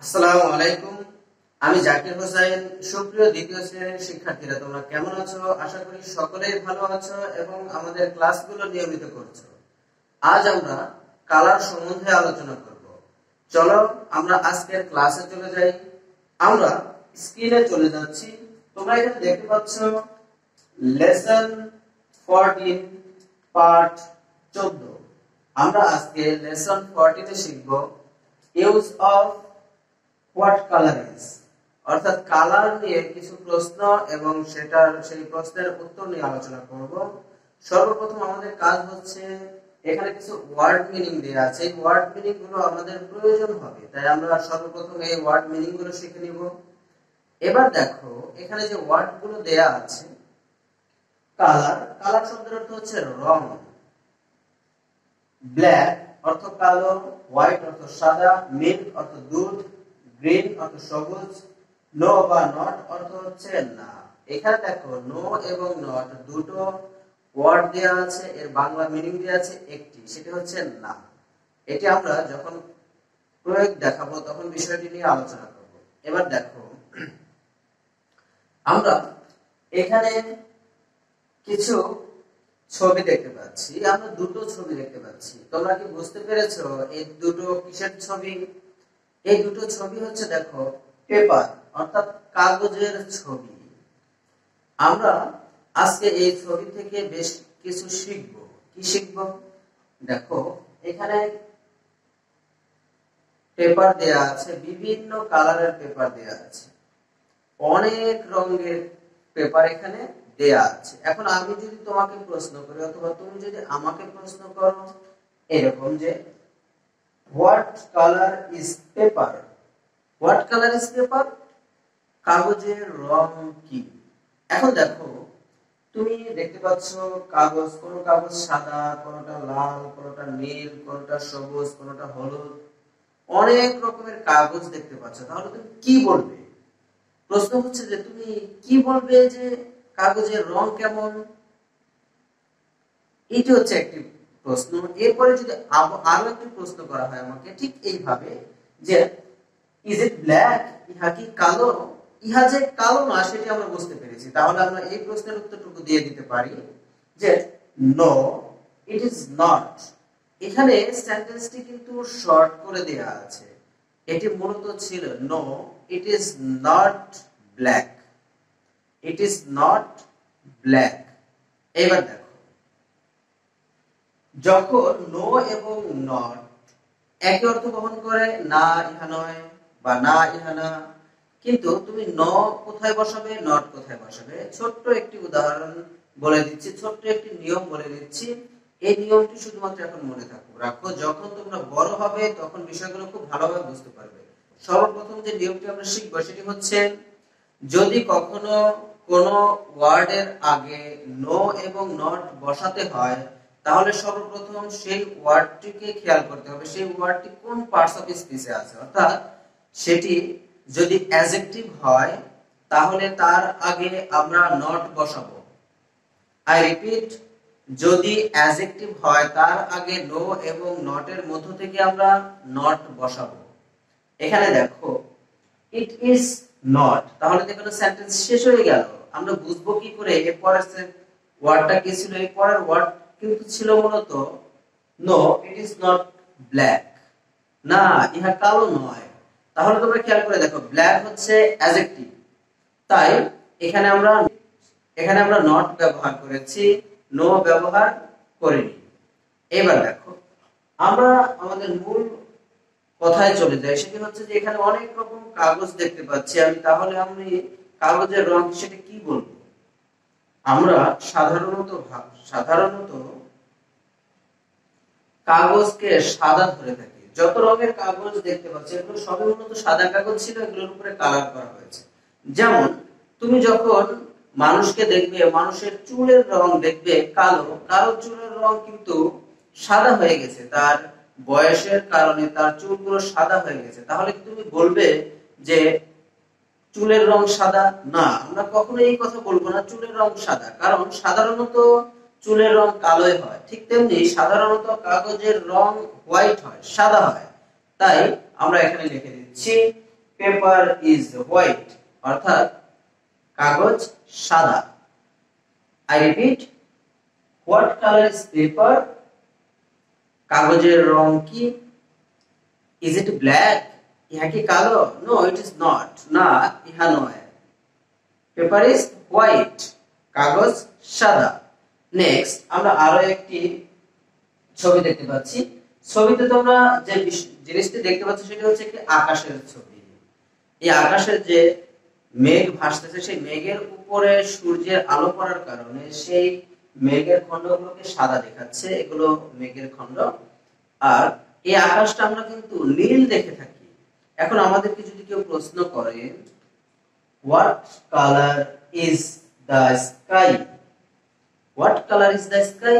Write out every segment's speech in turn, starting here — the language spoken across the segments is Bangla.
আসসালামু আলাইকুম। আমি জাকির হোসেন। সুপ্রিয় দ্বিতীয় শ্রেণীর শিক্ষার্থীরা, তোমরা কেমন আছো? আশা করি সকলেই ভালো আছো এবং আমাদের ক্লাসগুলো নিয়মিত করছো। আজ আমরা কালার সম্বন্ধে আলোচনা করব। চলো আমরা আজকের ক্লাসে চলে যাই। আমরা স্ক্রিনে চলে যাচ্ছি। তোমরা এখানে দেখতে পাচ্ছ লেসন 14 পার্ট 14। আমরা আজকে লেসন 14 এ শিখব use of what colour is, অর্থাৎ কালার নিয়ে কিছু প্রশ্ন এবং সেই প্রশ্নের উত্তর নিয়ে আলোচনা করব। সর্বপ্রথম আমাদের কাজ হচ্ছে, এখানে কিছু ওয়ার্ড মিনিং দেয়া আছে। এই ওয়ার্ড মিনিং গুলো আমাদের প্রয়োজন হবে, তাই আমরা সর্বপ্রথম এই ওয়ার্ড মিনিং গুলো শিখে নিব। এবার দেখো, এখানে যে ওয়ার্ড গুলো দেয়া আছে, কালার, কালার শব্দের অর্থ হচ্ছে রং। ব্ল্যাক অর্থ কালো, হোয়াইট অর্থ সাদা, মিল্ক অর্থ দুধ, গ্রিন অর্থ সবুজ, নো বা নট অর্থ হচ্ছে না। এখানে দেখো নো এবং নট দুটো ওয়ার্ড দেয়া আছে, এর বাংলা মিনিং দেয়া আছে একটি, সেটা হচ্ছে না। এটি আমরা যখন প্রয়োগ দেখাবো তখন বিষয়টি নিয়ে আলোচনা করব। এবার দেখো, আমরা এখানে কিছু ছবি দেখতে পাচ্ছি। আমরা দুটো ছবি দেখতে পাচ্ছি। তোমরা কি বুঝতে পেরেছো এই দুটো কিসের ছবি? এই দুটো ছবি হচ্ছে, দেখো, পেপার অর্থাৎ কাগজের ছবি। আমরা আজকে এই ছবি থেকে বেশ কিছু শিখব। কি শিখব? দেখো, এখানে পেপার দেয়া আছে, বিভিন্ন কালারের পেপার দেয়া আছে, অনেক রঙের পেপার এখানে দেয়া আছে। এখন আমি যদি তোমাকে প্রশ্ন করি অথবা তুমি যদি আমাকে প্রশ্ন করো এরকম যে, what colour is paper? What colour is paper? কাগজের রং কি? এখন দেখো, তুমি দেখতে পাচ্ছ কাগজ, কোন কাগজ সাদা, কোনটা লাল, কোনটা নীল, কোনটা সবুজ, কোনটা হলুদ, অনেক রকমের কাগজ দেখতে পাচ্ছ। তাহলে তুমি কি বলবে? প্রশ্ন হচ্ছে যে তুমি কি বলবে যে কাগজের রং কেমন? এটি হচ্ছে একটি প্রশ্ন। এরপরে যদি আরো একটি প্রশ্ন করা হয় আমাকে ঠিক এইভাবে যে, ইজ ইট ব্ল্যাক? ইহা কি কালো? ইহা যে কালো না সেটি আমরা বুঝতে পেরেছি, তাহলে আমরা এই প্রশ্নের উত্তরটুকু দিয়ে দিতে পারি যে, নো ইট ইজ নট। এখানে সেন্টেন্সটি কিন্তু শর্ট করে দেয়া আছে। এটি মূলত ছিল no it is not black. It is not black. এবার দেখো, যখন নো এবং নট একই অর্থ বহন করে, না ইহা নয় বা না ইহা না, কিন্তু তুমি ন কোথায় বসাবে, নট কোথায় বসাবে, ছোট্ট একটি উদাহরণ বলে দিচ্ছি, ছোট্ট একটি নিয়ম বলে দিচ্ছি। এই নিয়মটি শুধুমাত্র এখন মনে রাখো, যখন তোমরা বড় হবে তখন বিষয়গুলো খুব ভালোভাবে বুঝতে পারবে। সর্বপ্রথম যে নিয়মটি আমরা শিখবো সেটি হচ্ছে, যদি কখনো কোনো ওয়ার্ডের আগে নো এবং নট বসাতে হয়, তাহলে সর্বপ্রথম সেই ওয়ার্ডটিকে খেয়াল করতে হবে সেই ওয়ার্ডটি কোন পার্টস অফ স্পিচে আছে। অর্থাৎ সেটি যদি অ্যাডজেক্টিভ হয় তাহলে তার আগে আমরা নট বসাবো। আই রিপিট, যদি অ্যাডজেক্টিভ হয় তার আগে নো এবং নটের মধ্য থেকে আমরা নট বসাবো। এখানে দেখো, ইট ইজ নট, তাহলে দেখো সেন্টেন্স শেষ হয়ে গেল। আমরা বুঝবো কি করে এর পরের ওয়ার্ডটা কি ছিল? এর পরের ওয়ার্ড কিন্তু ছিল মূলত no it is not black, না ইহা কালো নয়। তাহলে তোমরা খেয়াল করে দেখো, ব্ল্যাক হচ্ছে অ্যাডজেক্টিভ, তাই এখানে আমরা নট ব্যবহার করেছি, নো ব্যবহার করিনি। এবার দেখো, আমরা আমাদের মূল কথায় চলে যাই, সেটি হচ্ছে যে এখানে অনেক রকম কাগজ দেখতে পাচ্ছি আমি। তাহলে আমি কাগজের রং সেটা কি বলবো? আমরা সাধারণত কাগজকে সাদা ধরে থাকি। যত রঙের কাগজ দেখতে পাচ্ছি এগুলো সবই মূলত সাদা কাগজ ছিল, এগুলোর উপরে কালার করা হয়েছে। যেমন তুমি যখন মানুষকে দেখবে, মানুষের চুলের রং দেখবে কালো, কারো চুলের রং কিন্তু সাদা হয়ে গেছে, তার বয়সের কারণে তার চুলগুলো সাদা হয়ে গেছে। তাহলে কি তুমি বলবে যে চুলের রং সাদা? না, আমরা কখনো এই কথা বলবো না চুলের রং সাদা, কারণ সাধারণত চুলের রং কালোই হয়। ঠিক তেমনি সাধারণত কাগজের রং হোয়াইট হয়, সাদা হয়। তাই আমরা এখানে লিখে দিচ্ছি পেপার ইজ হোয়াইট, অর্থাৎ কাগজ সাদা। I repeat, what colour is paper, কাগজের রং কি? ইজ ইট ব্ল্যাক, ইহা কি কালো? নো ইট ইজ নট, না ইহা নয়। পেপার ইজ হোয়াইট, কাগজ সাদা। নেক্সট আমরা আরো একটি ছবি দেখতে পাচ্ছি। ছবিতে তোমরা যে জিনিসটি দেখতে পাচ্ছ সেটা হচ্ছে একটি আকাশের ছবি। এই আকাশের যে মেঘ ভাসতেছে, সেই মেঘের উপরে সূর্যের আলো পড়ার কারণে সেই মেঘের খণ্ডগুলোকে সাদা দেখাচ্ছে, এগুলো মেঘের খণ্ড। আর এই আকাশটা আমরা কিন্তু নীল দেখে থাকি। এখন আমাদেরকে যদি কেউ প্রশ্ন করে what colour is the sky, what colour is the sky,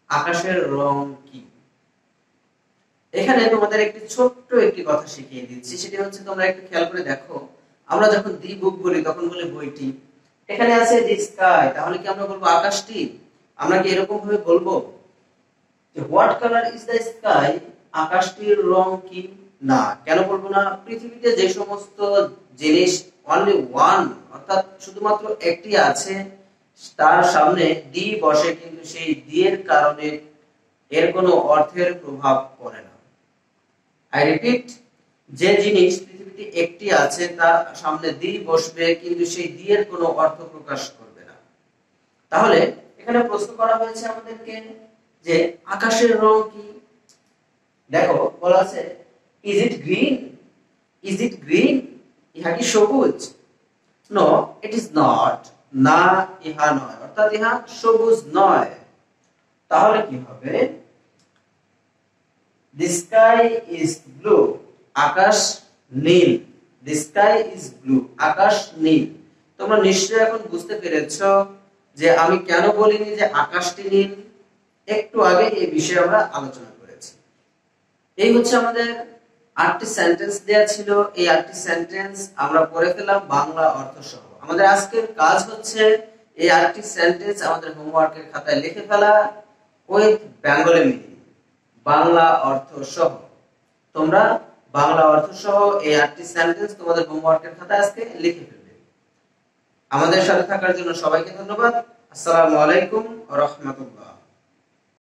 আকাশের রং কি? এখানে তোমাদের একটি ছোট্ট একটি কথা শিখিয়ে দিচ্ছি, সেটা হচ্ছে তোমরা একটু খেয়াল করে দেখো। আমরা যখন দি বুক বলি তখন বলি বইটি, এখানে আছে দি স্কাই, তাহলে কি আমরা বলবো আকাশটি? আমরা কি এরকম ভাবে বলবো যে what colour is the sky, আকাশটির রং কি? না, কেন বলবো না? পৃথিবীতে যে সমস্ত জিনিস অনলি ওয়ান, অর্থাৎ শুধুমাত্র একটি আছে, তার সামনে দি বসে, কিন্তু সেই দি এর কারণে এর কোনো অর্থের প্রভাব পড়ে না। আই রিপিট, যে জিনিস পৃথিবীতে একটি আছে তার সামনে দি বসবে, কিন্তু সেই দি এর কোনো অর্থ প্রকাশ করবে না। তাহলে এখানে প্রশ্ন করা হয়েছে আমাদেরকে যে আকাশের রং কি? দেখো বলা আছে is it green, is it green, ইহা কি সবুজ? নো ইট ইজ নট, না ইহা নয়, অর্থাৎ ইহা সবুজ নয়। তাহলে কি হবে? The sky is blue, Akash Neil. The sky is blue, আকাশ নীল। তোমরা নিশ্চয়ই এখন বুঝতে পেরেছো যে আমি কেন বলিনি যে আকাশটি নীল। একটু আগে এই বিষয়ে আমরা আলোচনা করেছি। এই হচ্ছে আমাদের 8টি সেন্টেন্স দেয়া ছিল। এই 8টি সেন্টেন্স আমরা পড়ে ফেললাম বাংলা অর্থ সহ। আমাদের আজকের কাজ হচ্ছে এই 8টি সেন্টেন্স আমাদের হোমওয়ার্কের খাতায় লিখে ফেলা উইথ বেঙ্গলি মিনিং, বাংলা অর্থ সহ। তোমরা বাংলা অর্থ সহ এই 8টি সেন্টেন্স তোমাদের হোমওয়ার্কের খাতায় আজকে লিখে ফেলবে। আমাদের সাথে থাকার জন্য সবাইকে ধন্যবাদ। আসসালামু আলাইকুম ওয়া রাহমাতুল্লাহ।